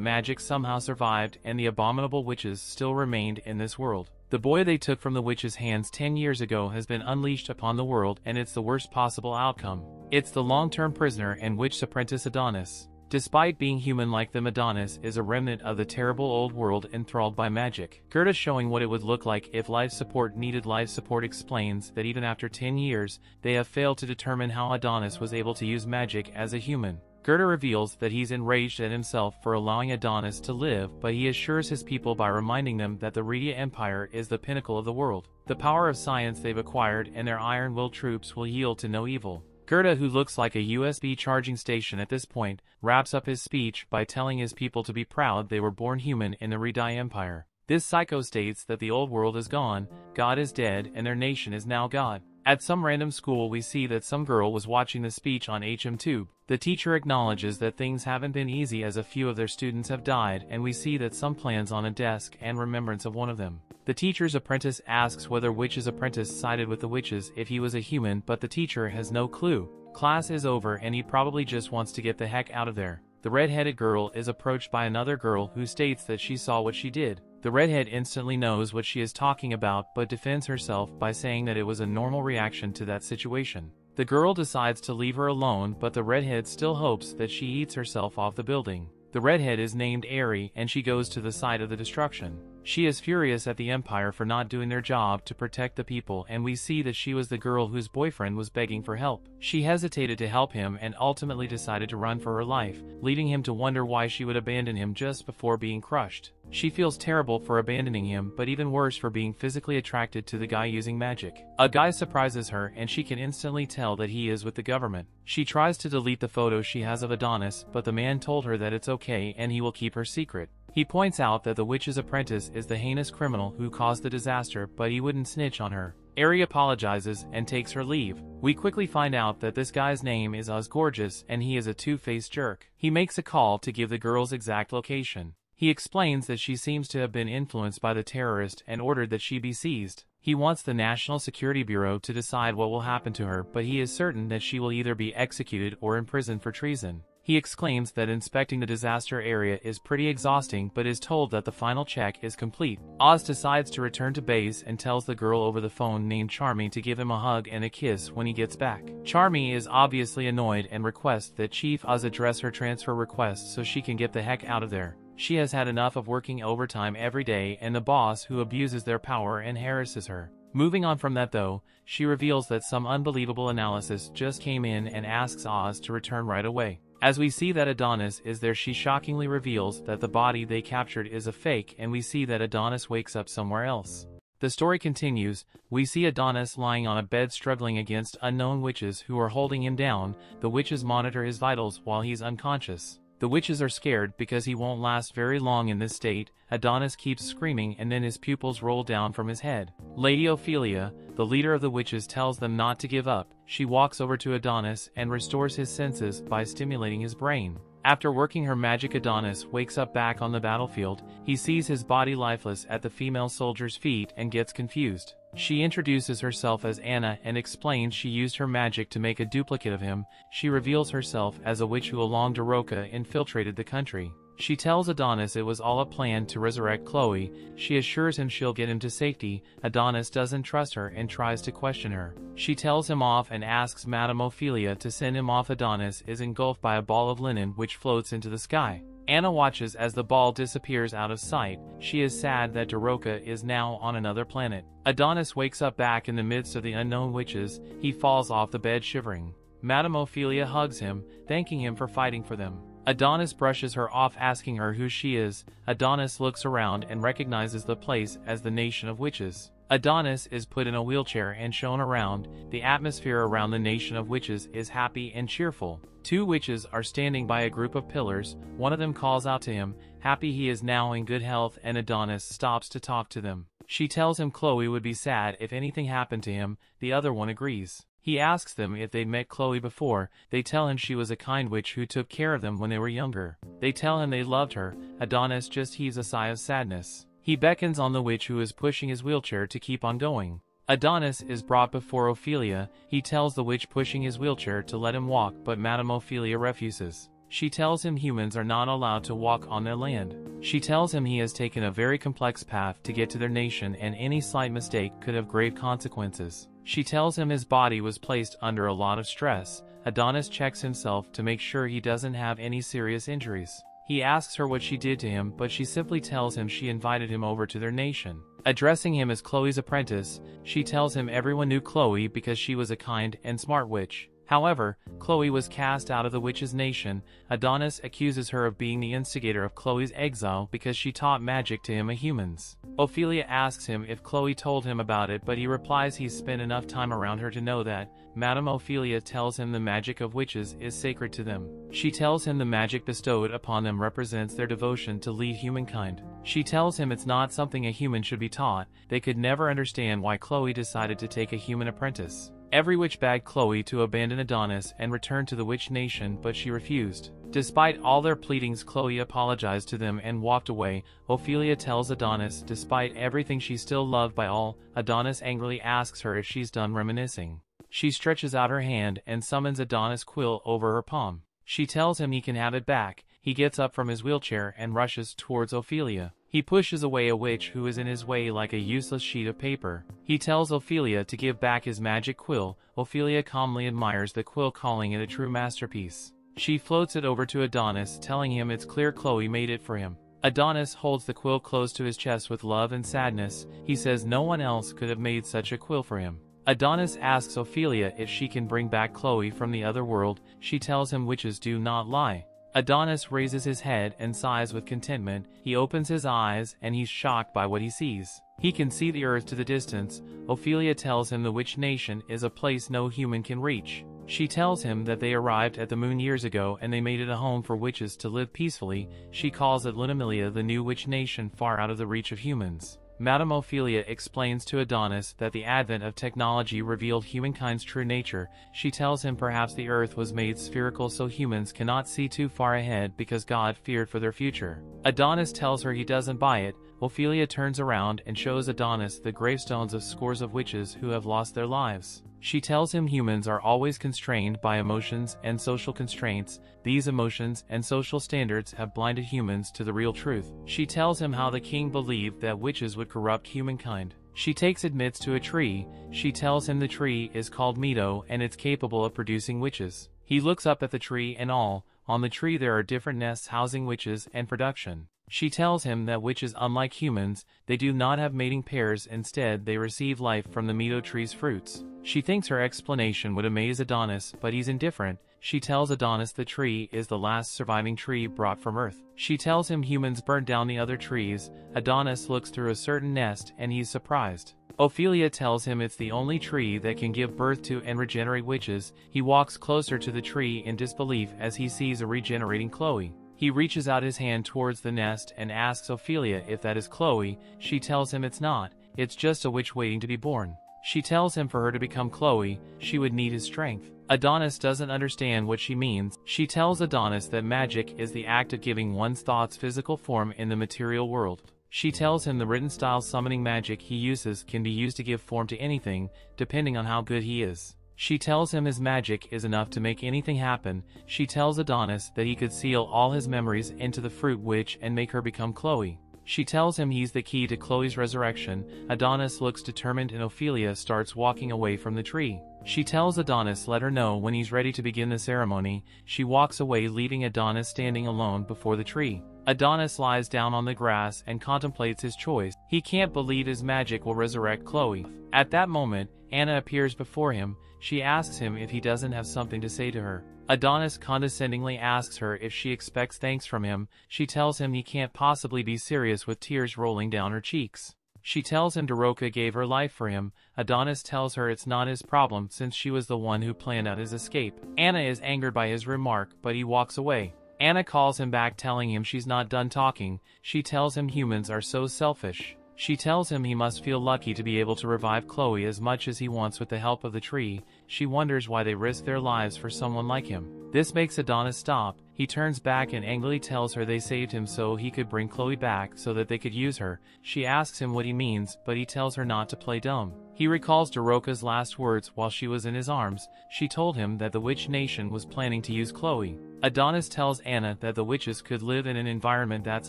magic somehow survived and the abominable witches still remained in this world. The boy they took from the witch's hands 10 years ago has been unleashed upon the world, and it's the worst possible outcome. It's the long-term prisoner and witch's apprentice Adonis. Despite being human like them, Adonis is a remnant of the terrible old world enthralled by magic. Gerda showing what it would look like if life support needed life support explains that even after 10 years, they have failed to determine how Adonis was able to use magic as a human. Gerda reveals that he's enraged at himself for allowing Adonis to live, but he assures his people by reminding them that the Redia Empire is the pinnacle of the world. The power of science they've acquired and their iron-willed troops will yield to no evil. Gerda, who looks like a USB charging station at this point, wraps up his speech by telling his people to be proud they were born human in the Redia Empire. This psycho states that the old world is gone, God is dead, and their nation is now God. At some random school we see that some girl was watching the speech on HM2. The teacher acknowledges that things haven't been easy as a few of their students have died, and we see that some plans on a desk and remembrance of one of them. The teacher's apprentice asks whether witch's apprentice sided with the witches if he was a human, but the teacher has no clue. Class is over and he probably just wants to get the heck out of there. The red-headed girl is approached by another girl who states that she saw what she did. The redhead instantly knows what she is talking about but defends herself by saying that it was a normal reaction to that situation. The girl decides to leave her alone, but the redhead still hopes that she eats herself off the building. The redhead is named Eri and she goes to the site of the destruction. She is furious at the Empire for not doing their job to protect the people, and we see that she was the girl whose boyfriend was begging for help. She hesitated to help him and ultimately decided to run for her life, leading him to wonder why she would abandon him just before being crushed. She feels terrible for abandoning him, but even worse for being physically attracted to the guy using magic. A guy surprises her and she can instantly tell that he is with the government. She tries to delete the photo she has of Adonis, but the man told her that it's okay and he will keep her secret. He points out that the witch's apprentice is the heinous criminal who caused the disaster, but he wouldn't snitch on her. Eri apologizes and takes her leave. We quickly find out that this guy's name is Osgorgeous and he is a two-faced jerk. He makes a call to give the girl's exact location. He explains that she seems to have been influenced by the terrorist and ordered that she be seized. He wants the National Security Bureau to decide what will happen to her, but he is certain that she will either be executed or imprisoned for treason. He exclaims that inspecting the disaster area is pretty exhausting, but is told that the final check is complete. Oz decides to return to base and tells the girl over the phone named Charmy to give him a hug and a kiss when he gets back. Charmy is obviously annoyed and requests that Chief Oz address her transfer request so she can get the heck out of there. She has had enough of working overtime every day and the boss who abuses their power and harasses her. Moving on from that though, she reveals that some unbelievable analysis just came in and asks Oz to return right away. As we see that Adonis is there, she shockingly reveals that the body they captured is a fake, and we see that Adonis wakes up somewhere else. The story continues. We see Adonis lying on a bed struggling against unknown witches who are holding him down. The witches monitor his vitals while he's unconscious. The witches are scared because he won't last very long in this state. Adonis keeps screaming and then his pupils roll down from his head. Lady Ophelia, the leader of the witches, tells them not to give up. She walks over to Adonis and restores his senses by stimulating his brain. After working her magic, Adonis wakes up back on the battlefield. He sees his body lifeless at the female soldier's feet and gets confused. She introduces herself as Anna and explains she used her magic to make a duplicate of him. She reveals herself as a witch who along Daroka infiltrated the country. She tells Adonis it was all a plan to resurrect Chloe. She assures him she'll get him to safety. Adonis doesn't trust her and tries to question her. She tells him off and asks Madame Ophelia to send him off. Adonis is engulfed by a ball of linen which floats into the sky. Anna watches as the ball disappears out of sight. She is sad that Doroka is now on another planet. Adonis wakes up back in the midst of the unknown witches. He falls off the bed shivering. Madame Ophelia hugs him, thanking him for fighting for them. Adonis brushes her off, asking her who she is. Adonis looks around and recognizes the place as the nation of witches. Adonis is put in a wheelchair and shown around. The atmosphere around the nation of witches is happy and cheerful. Two witches are standing by a group of pillars. One of them calls out to him, happy he is now in good health, and Adonis stops to talk to them. She tells him Chloe would be sad if anything happened to him. The other one agrees. He asks them if they'd met Chloe before. They tell him she was a kind witch who took care of them when they were younger. They tell him they loved her. Adonis just heaves a sigh of sadness. He beckons on the witch who is pushing his wheelchair to keep on going. Adonis is brought before Ophelia. He tells the witch pushing his wheelchair to let him walk, but Madame Ophelia refuses. She tells him humans are not allowed to walk on their land. She tells him he has taken a very complex path to get to their nation, and any slight mistake could have grave consequences. She tells him his body was placed under a lot of stress. Adonis checks himself to make sure he doesn't have any serious injuries. He asks her what she did to him, but she simply tells him she invited him over to their nation. Addressing him as Chloe's apprentice, she tells him everyone knew Chloe because she was a kind and smart witch. However, Chloe was cast out of the witches' nation. Adonis accuses her of being the instigator of Chloe's exile because she taught magic to him, humans. Ophelia asks him if Chloe told him about it, but he replies he's spent enough time around her to know that. Madame Ophelia tells him the magic of witches is sacred to them. She tells him the magic bestowed upon them represents their devotion to lead humankind. She tells him it's not something a human should be taught. They could never understand why Chloe decided to take a human apprentice. Every witch begged Chloe to abandon Adonis and return to the witch nation, but she refused. Despite all their pleadings, Chloe apologized to them and walked away. Ophelia tells Adonis despite everything she's still loved by all. Adonis angrily asks her if she's done reminiscing. She stretches out her hand and summons Adonis' quill over her palm. She tells him he can have it back. He gets up from his wheelchair and rushes towards Ophelia. He pushes away a witch who is in his way like a useless sheet of paper. He tells Ophelia to give back his magic quill. Ophelia calmly admires the quill, calling it a true masterpiece. She floats it over to Adonis, telling him it's clear Chloe made it for him. Adonis holds the quill close to his chest with love and sadness. He says no one else could have made such a quill for him. Adonis asks Ophelia if she can bring back Chloe from the other world. She tells him witches do not lie. Adonis raises his head and sighs with contentment. He opens his eyes and he's shocked by what he sees. He can see the earth to the distance. Ophelia tells him the witch nation is a place no human can reach. She tells him that they arrived at the moon years ago and they made it a home for witches to live peacefully. She calls it Lunamelia, the new witch nation far out of the reach of humans. Madame Ophelia explains to Adonis that the advent of technology revealed humankind's true nature. She tells him perhaps the earth was made spherical so humans cannot see too far ahead because God feared for their future. Adonis tells her he doesn't buy it. Ophelia turns around and shows Adonis the gravestones of scores of witches who have lost their lives. She tells him humans are always constrained by emotions and social constraints. These emotions and social standards have blinded humans to the real truth. She tells him how the king believed that witches would corrupt humankind. She admits to a tree. She tells him the tree is called Meadow and it's capable of producing witches. He looks up at the tree and on the tree there are different nests housing witches and production. She tells him that witches, unlike humans, they do not have mating pairs. Instead, they receive life from the Meadow tree's fruits. She thinks her explanation would amaze Adonis, but he's indifferent. She tells Adonis the tree is the last surviving tree brought from Earth. She tells him humans burned down the other trees. Adonis looks through a certain nest and he's surprised. Ophelia tells him it's the only tree that can give birth to and regenerate witches. He walks closer to the tree in disbelief as he sees a regenerating Chloe. He reaches out his hand towards the nest and asks Ophelia if that is Chloe. She tells him it's not. It's just a witch waiting to be born. She tells him for her to become Chloe, she would need his strength. Adonis doesn't understand what she means. She tells Adonis that magic is the act of giving one's thoughts physical form in the material world. She tells him the written style summoning magic he uses can be used to give form to anything, depending on how good he is. She tells him his magic is enough to make anything happen. She tells Adonis that he could seal all his memories into the fruit witch and make her become Chloe. She tells him he's the key to Chloe's resurrection. Adonis looks determined and Ophelia starts walking away from the tree. She tells Adonis let her know when he's ready to begin the ceremony. She walks away leaving Adonis standing alone before the tree. Adonis lies down on the grass and contemplates his choice. He can't believe his magic will resurrect Chloe. At that moment, Anna appears before him. She asks him if he doesn't have something to say to her. Adonis condescendingly asks her if she expects thanks from him. She tells him he can't possibly be serious with tears rolling down her cheeks. She tells him Daroka gave her life for him. Adonis tells her it's not his problem since she was the one who planned out his escape. Anna is angered by his remark, but he walks away. Anna calls him back telling him she's not done talking. She tells him humans are so selfish. She tells him he must feel lucky to be able to revive Chloe as much as he wants with the help of the tree. She wonders why they risk their lives for someone like him. This makes Adonis stop. He turns back and angrily tells her they saved him so he could bring Chloe back so that they could use her. She asks him what he means, but he tells her not to play dumb. He recalls Daroka's last words while she was in his arms. She told him that the witch nation was planning to use Chloe. Adonis tells Anna that the witches could live in an environment that's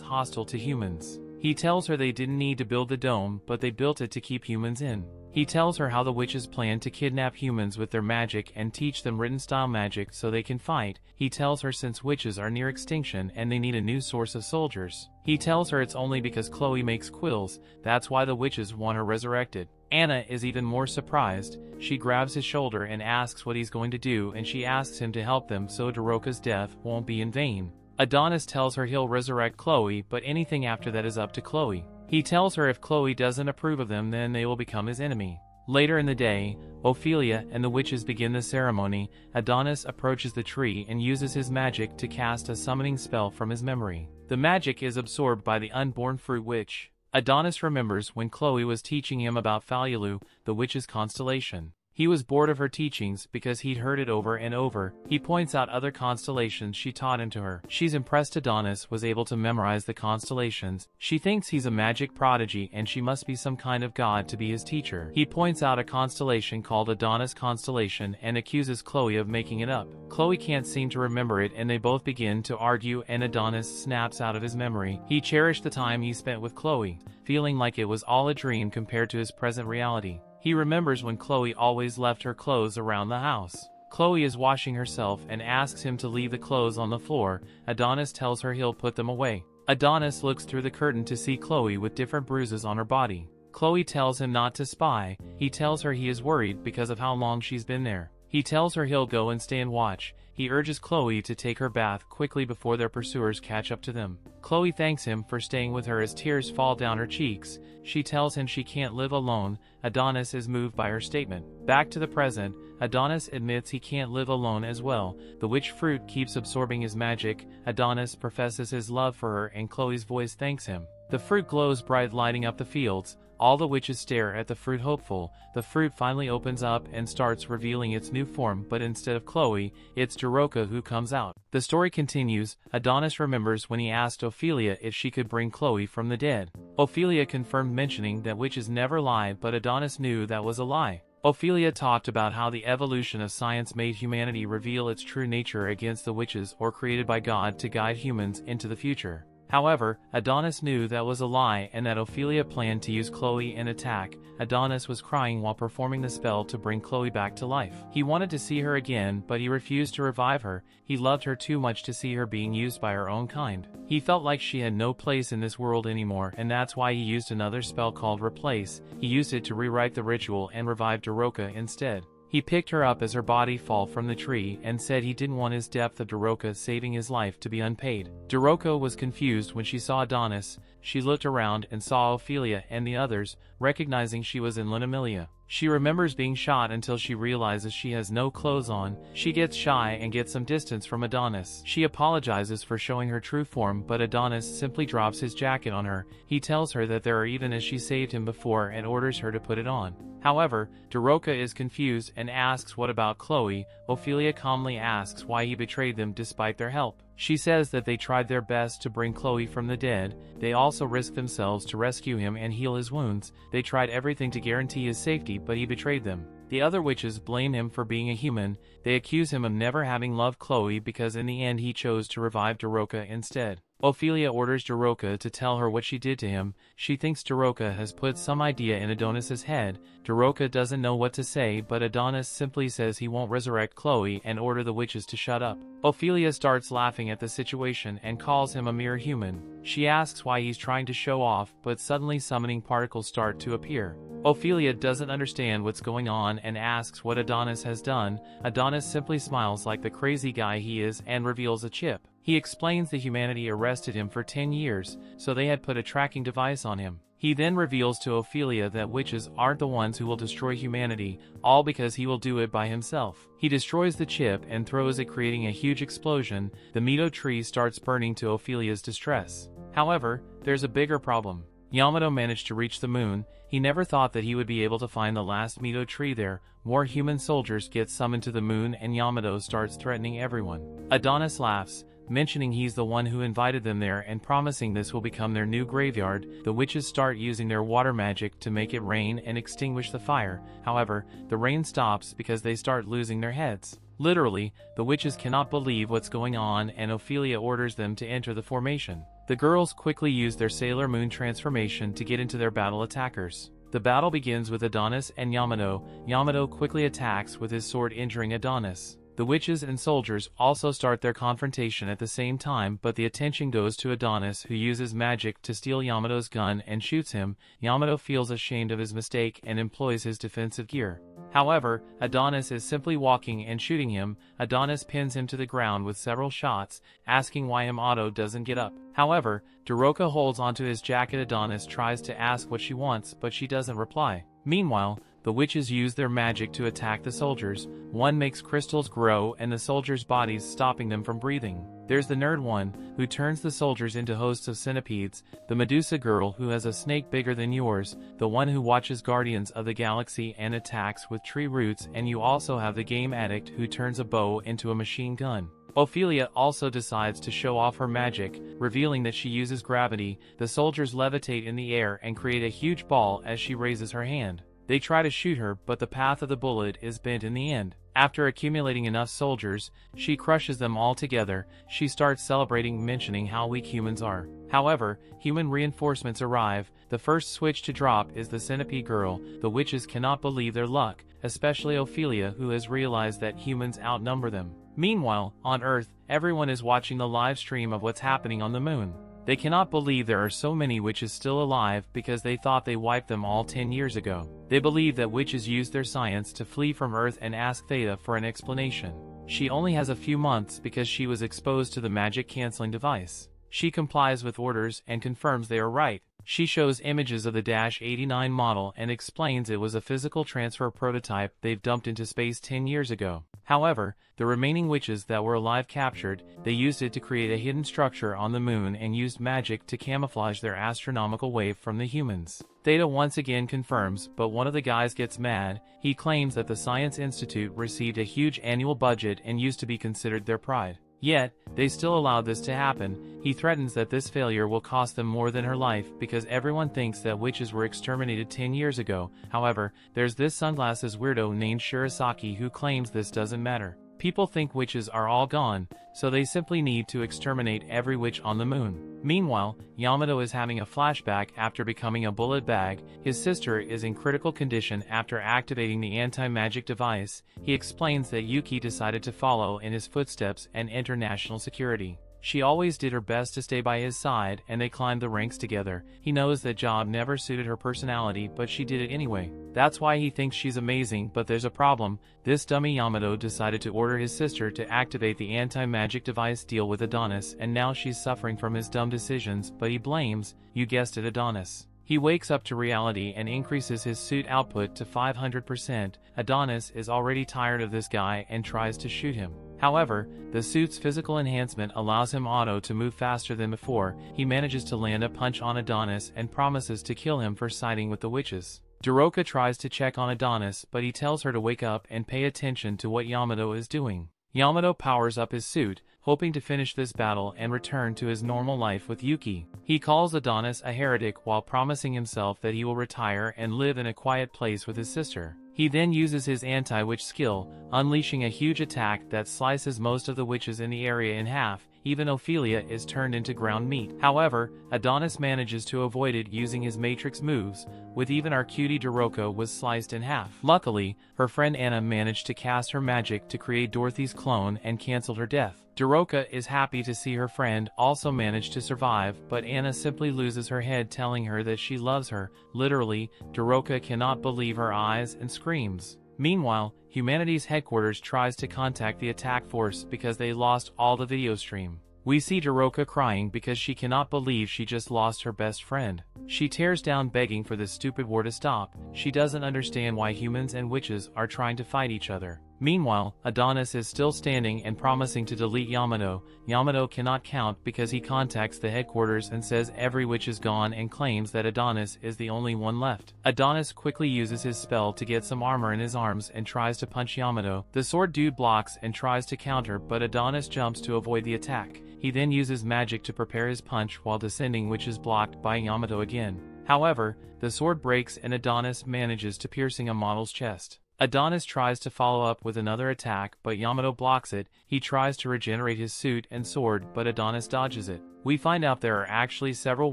hostile to humans. He tells her they didn't need to build the dome, but they built it to keep humans in. He tells her how the witches plan to kidnap humans with their magic and teach them written-style magic so they can fight. He tells her since witches are near extinction and they need a new source of soldiers. He tells her it's only because Chloe makes quills, that's why the witches want her resurrected. Anna is even more surprised. She grabs his shoulder and asks what he's going to do, and she asks him to help them so Daroka's death won't be in vain. Adonis tells her he'll resurrect Chloe, but anything after that is up to Chloe. He tells her if Chloe doesn't approve of them, then they will become his enemy. Later in the day, Ophelia and the witches begin the ceremony. Adonis approaches the tree and uses his magic to cast a summoning spell from his memory. The magic is absorbed by the unborn fruit witch. Adonis remembers when Chloe was teaching him about Falulu, the witch's constellation. He was bored of her teachings because he'd heard it over and over. He points out other constellations she taught him to her. She's impressed Adonis was able to memorize the constellations. She thinks he's a magic prodigy and she must be some kind of god to be his teacher. He points out a constellation called Adonis constellation and accuses Chloe of making it up. Chloe can't seem to remember it and they both begin to argue and Adonis snaps out of his memory. He cherished the time he spent with Chloe, feeling like it was all a dream compared to his present reality. He remembers when Chloe always left her clothes around the house. Chloe is washing herself and asks him to leave the clothes on the floor. Adonis tells her he'll put them away. Adonis looks through the curtain to see Chloe with different bruises on her body. Chloe tells him not to spy. He tells her he is worried because of how long she's been there. He tells her he'll go and stay and watch. He urges Chloe to take her bath quickly before their pursuers catch up to them. Chloe thanks him for staying with her as tears fall down her cheeks. She tells him she can't live alone. Adonis is moved by her statement. Back to the present, Adonis admits he can't live alone as well. The witch fruit keeps absorbing his magic. Adonis professes his love for her and Chloe's voice thanks him. The fruit glows bright, lighting up the fields. All the witches stare at the fruit hopeful. The fruit finally opens up and starts revealing its new form, but instead of Chloe, it's Daroka who comes out. The story continues. Adonis remembers when he asked Ophelia if she could bring Chloe from the dead. Ophelia confirmed, mentioning that witches never lie, but Adonis knew that was a lie. Ophelia talked about how the evolution of science made humanity reveal its true nature against the witches or created by God to guide humans into the future. However, Adonis knew that was a lie and that Ophelia planned to use Chloe in attack. Adonis was crying while performing the spell to bring Chloe back to life. He wanted to see her again, but he refused to revive her. He loved her too much to see her being used by her own kind. He felt like she had no place in this world anymore, and that's why he used another spell called Replace. He used it to rewrite the ritual and revive Daroka instead. He picked her up as her body fell from the tree and said he didn't want his depth of Daroka saving his life to be unpaid. Daroka was confused when she saw Adonis. She looked around and saw Ophelia and the others, recognizing she was in Linemelia. She remembers being shot until she realizes she has no clothes on. She gets shy and gets some distance from Adonis. She apologizes for showing her true form, but Adonis simply drops his jacket on her. He tells her that there are even as she saved him before and orders her to put it on. However, Daroka is confused and asks what about Chloe. Ophelia calmly asks why he betrayed them despite their help. She says that they tried their best to bring Chloe from the dead, they also risked themselves to rescue him and heal his wounds, they tried everything to guarantee his safety but he betrayed them. The other witches blame him for being a human, they accuse him of never having loved Chloe because in the end he chose to revive Doroka instead. Ophelia orders Doroka to tell her what she did to him. She thinks Doroka has put some idea in Adonis's head. Doroka doesn't know what to say, but Adonis simply says he won't resurrect Chloe and order the witches to shut up. Ophelia starts laughing at the situation and calls him a mere human. She asks why he's trying to show off, but suddenly summoning particles start to appear. Ophelia doesn't understand what's going on and asks what Adonis has done. Adonis simply smiles like the crazy guy he is and reveals a chip. He explains that humanity arrested him for 10 years, so they had put a tracking device on him. He then reveals to Ophelia that witches aren't the ones who will destroy humanity, all because he will do it by himself. He destroys the chip and throws it, creating a huge explosion. The Mito tree starts burning to Ophelia's distress. However, there's a bigger problem. Yamato managed to reach the moon. He never thought that he would be able to find the last Mito tree there. More human soldiers get summoned to the moon and Yamato starts threatening everyone. Adonis laughs, mentioning he's the one who invited them there and promising this will become their new graveyard. The witches start using their water magic to make it rain and extinguish the fire. However, the rain stops because they start losing their heads. Literally, the witches cannot believe what's going on and Ophelia orders them to enter the formation. The girls quickly use their Sailor Moon transformation to get into their battle attackers. The battle begins with Adonis and Yamato. Yamato quickly attacks with his sword, injuring Adonis. The witches and soldiers also start their confrontation at the same time, but the attention goes to Adonis, who uses magic to steal Yamato's gun and shoots him. Yamato feels ashamed of his mistake and employs his defensive gear. However, Adonis is simply walking and shooting him. Adonis pins him to the ground with several shots, asking why Yamato doesn't get up. However, Doroka holds onto his jacket. Adonis tries to ask what she wants, but she doesn't reply. Meanwhile, the witches use their magic to attack the soldiers. One makes crystals grow and the soldiers' bodies, stopping them from breathing. There's the nerd one, who turns the soldiers into hosts of centipedes, the Medusa girl who has a snake bigger than yours, the one who watches Guardians of the Galaxy and attacks with tree roots, and you also have the game addict who turns a bow into a machine gun. Ophelia also decides to show off her magic, revealing that she uses gravity. The soldiers levitate in the air and create a huge ball as she raises her hand. They try to shoot her, but the path of the bullet is bent in the end. After accumulating enough soldiers, she crushes them all together. She starts celebrating, mentioning how weak humans are. However, human reinforcements arrive. The first switch to drop is the centipede girl. The witches cannot believe their luck, especially Ophelia, who has realized that humans outnumber them. Meanwhile, on Earth, everyone is watching the live stream of what's happening on the moon. They cannot believe there are so many witches still alive because they thought they wiped them all 10 years ago. They believe that witches used their science to flee from Earth and ask Theta for an explanation. She only has a few months because she was exposed to the magic canceling device. She complies with orders and confirms they are right. She shows images of the -89 model and explains it was a physical transfer prototype they've dumped into space 10 years ago. However, the remaining witches that were alive captured, they used it to create a hidden structure on the moon and used magic to camouflage their astronomical wave from the humans. Theta once again confirms, but one of the guys gets mad. He claims that the Science Institute received a huge annual budget and used to be considered their pride. Yet, they still allowed this to happen. He threatens that this failure will cost them more than her life because everyone thinks that witches were exterminated 10 years ago. However, there's this sunglasses weirdo named Shirasaki who claims this doesn't matter. People think witches are all gone, so they simply need to exterminate every witch on the moon. Meanwhile, Yamato is having a flashback after becoming a bullet bag. His sister is in critical condition after activating the anti-magic device. He explains that Yuki decided to follow in his footsteps and enter national security. She always did her best to stay by his side and they climbed the ranks together. He knows that job never suited her personality, but she did it anyway. That's why he thinks she's amazing, but there's a problem. This dummy Yamato decided to order his sister to activate the anti-magic device deal with Adonis, and now she's suffering from his dumb decisions, but he blames, you guessed it, Adonis. He wakes up to reality and increases his suit output to 500%. Adonis is already tired of this guy and tries to shoot him. However, the suit's physical enhancement allows him auto to move faster than before. He manages to land a punch on Adonis and promises to kill him for siding with the witches. Doroka tries to check on Adonis, but he tells her to wake up and pay attention to what Yamato is doing. Yamato powers up his suit, hoping to finish this battle and return to his normal life with Yuki. He calls Adonis a heretic while promising himself that he will retire and live in a quiet place with his sister. He then uses his anti-witch skill, unleashing a huge attack that slices most of the witches in the area in half. Even Ophelia is turned into ground meat. However, Adonis manages to avoid it using his matrix moves, with even our cutie Doroka was sliced in half. Luckily, her friend Anna managed to cast her magic to create Dorothy's clone and canceled her death. Doroka is happy to see her friend also managed to survive, but Anna simply loses her head telling her that she loves her. Literally, Doroka cannot believe her eyes and screams. Meanwhile, Humanity's headquarters tries to contact the attack force because they lost all the video stream. We see Doroka crying because she cannot believe she just lost her best friend. She tears down begging for this stupid war to stop. She doesn't understand why humans and witches are trying to fight each other. Meanwhile, Adonis is still standing and promising to delete Yamato. Yamato cannot count because he contacts the headquarters and says every witch is gone and claims that Adonis is the only one left. Adonis quickly uses his spell to get some armor in his arms and tries to punch Yamato. The sword dude blocks and tries to counter, but Adonis jumps to avoid the attack. He then uses magic to prepare his punch while descending, which is blocked by Yamato again. However, the sword breaks and Adonis manages to piercing a model's chest. Adonis tries to follow up with another attack, but Yamato blocks it. He tries to regenerate his suit and sword, but Adonis dodges it. We find out there are actually several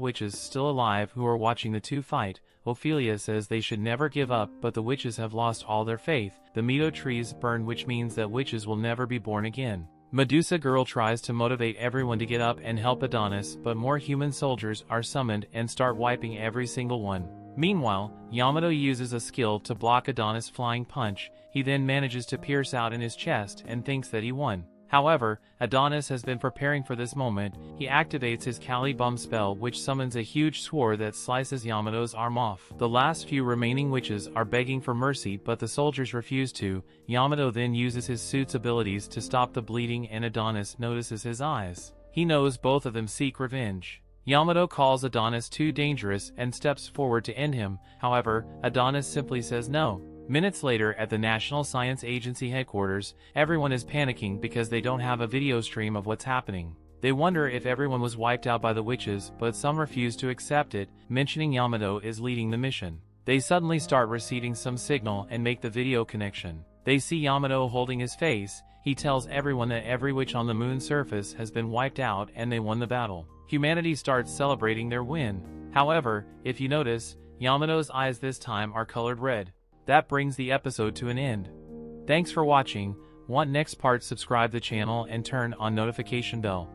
witches still alive who are watching the two fight. Ophelia says they should never give up, but the witches have lost all their faith. The Mito trees burn, which means that witches will never be born again. Medusa Girl tries to motivate everyone to get up and help Adonis, but more human soldiers are summoned and start wiping every single one. Meanwhile, Yamato uses a skill to block Adonis' flying punch. He then manages to pierce out in his chest and thinks that he won. However, Adonis has been preparing for this moment. He activates his Kali Bum spell, which summons a huge sword that slices Yamato's arm off. The last few remaining witches are begging for mercy, but the soldiers refuse to. Yamato then uses his suit's abilities to stop the bleeding, and Adonis notices his eyes. He knows both of them seek revenge. Yamato calls Adonis too dangerous and steps forward to end him. However, Adonis simply says no. Minutes later, at the National Science Agency headquarters, everyone is panicking because they don't have a video stream of what's happening. They wonder if everyone was wiped out by the witches, but some refuse to accept it, mentioning Yamato is leading the mission. They suddenly start receiving some signal and make the video connection. They see Yamato holding his face. He tells everyone that every witch on the moon's surface has been wiped out and they won the battle. Humanity starts celebrating their win. However, if you notice, Yamato's eyes this time are colored red. That brings the episode to an end. Thanks for watching. Want next part? Subscribe the channel and turn on notification bell.